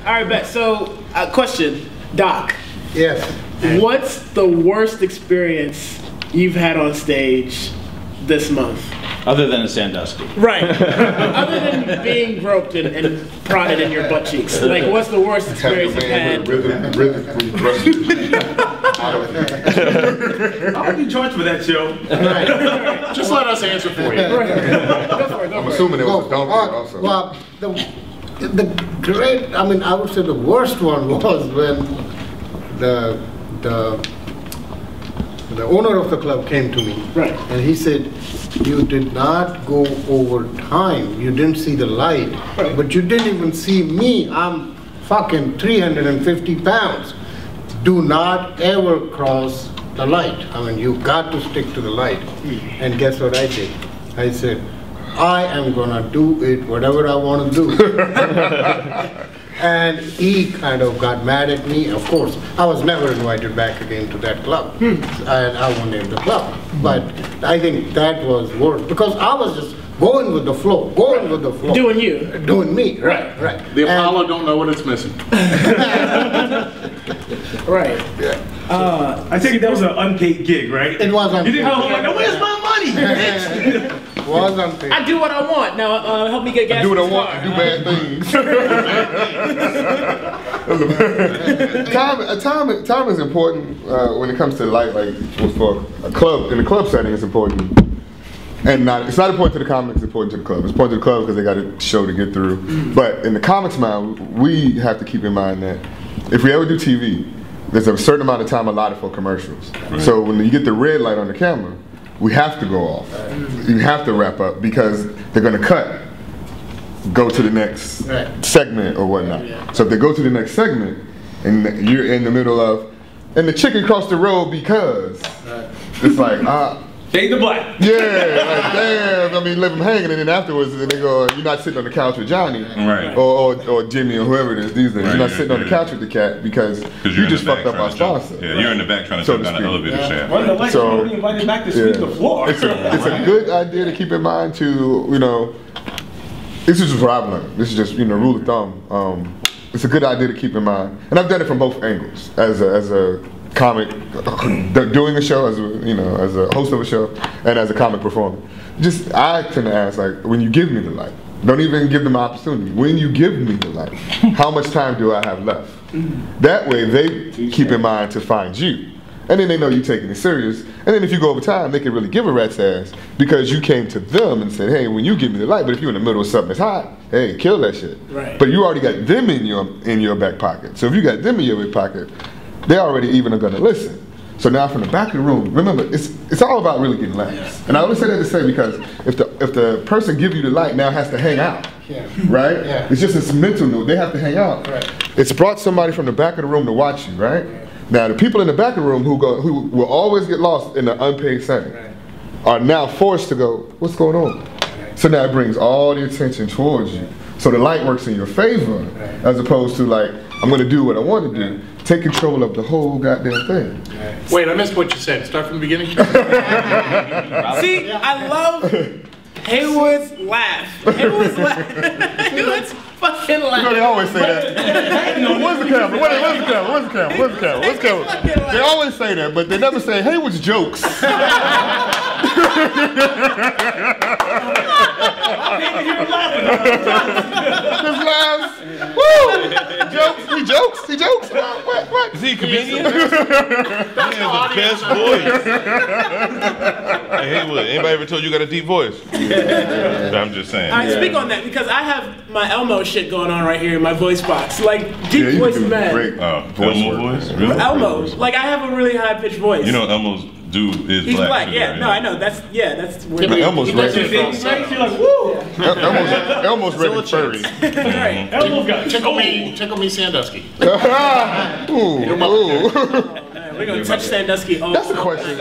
All right, bet. So, question, Doc. Yes. What's the worst experience you've had on stage this month? Other than a Sandusky. Right. Other than being groped and prodded in your butt cheeks. Like, what's the worst experience you've had? I'll be charged for that, show. Right. Just let us answer for you. I'm assuming it was a donkey also. Well, the great, I mean, I would say the worst one was when the owner of the club came to me. Right. And he said, you did not go over time. You didn't see the light. Right. But you didn't even see me. I'm fucking 350 pounds. Do not ever cross the light. I mean, you got to stick to the light. And guess what I did? I said, I am gonna do it whatever I want to do. And he kind of got mad at me. Of course, I was never invited back again to that club. And I won't name the club. But I think that was worse because I was just going with the flow, Doing you. Doing me, right. The Apollo don't know what it's missing. Right. Yeah. I take it that was an unpaid gig, right? It was unpaid. You didn't know, like, where's my money? It was unpaid. I do what I want. Now, help me get gas. I do what I in this want, car. do bad things. Time is important when it comes to light, like for a club. In a club setting, it's important. And it's not important to the comics, it's important to the club. It's important to the club because they got a show to get through. But in the comics mind, we have to keep in mind that if we ever do TV, there's a certain amount of time allotted for commercials. Right. So when you get the red light on the camera, we have to go off. You have to wrap up because they're going to cut, go to the next segment or whatnot. So if they go to the next segment and you're in the middle of, and the chicken crossed the road because it's like, Fade the black. yeah, like, damn, I mean, leave them hanging, and then afterwards, they go, you're not sitting on the couch with Johnny, right. or Jimmy, or whoever it is these days. You're not sitting on the couch with the cat because you just fucked up our sponsor. Yeah, you're in the back trying to jump down the elevator shaft. Well, the lights are invited back to sweep the floor. It's a good idea to keep in mind to, this is just what I've learned. This is just, rule of thumb. It's a good idea to keep in mind. And I've done it from both angles. As a comic doing a show, as a host of a show, and as a comic performer. I tend to ask, like, when you give me the light, don't even give them an opportunity. When you give me the light, how much time do I have left? That way they keep in mind to find you. And then they know you're taking it serious. And then if you go over time, they can really give a rat's ass because you came to them and said, hey, when you give me the light, but if you're in the middle of something that's hot, hey, kill that shit. Right. But you already got them in your back pocket. So if you got them in your back pocket, they already even are gonna listen. So now from the back of the room, remember, it's all about really getting laughs. And I always say that to say because if the person give you the light now has to hang out, right? Yeah. It's just this mental note, they have to hang out. Right. It's brought somebody from the back of the room to watch you, right? Now the people in the back of the room who will always get lost in the unpaid setting are now forced to go, what's going on? So now it brings all the attention towards you. So the light works in your favor as opposed to like, I'm gonna do what I want to do. Take control of the whole goddamn thing. Wait, I missed what you said. Start from the beginning. See, I love Haywood's laugh. Haywood's fucking laugh. They always say that. Where's the camera? Where's the camera? Where's the camera? Where's the camera? Where's the camera? They always say that, but they never say Haywood's jokes. Just laughs. Woo! Jokes. He jokes. What? Is he a comedian? He has the best voice. Hey, Haywood, anybody ever told you got a deep voice? I'm just saying. I speak on that because I have my Elmo shit going on right here in my voice box. Like, deep voice man. Elmo voice? Really? Elmo's. Like, I have a really high-pitched voice. You know Elmo's dude is He's black. Too, Yeah, right? No, I know. That's where Elmo's like, woo! Elmo's red and furry. Right. Elmo's got Tickle me Sandusky. Ooh. We're gonna touch Sandusky. That's the question.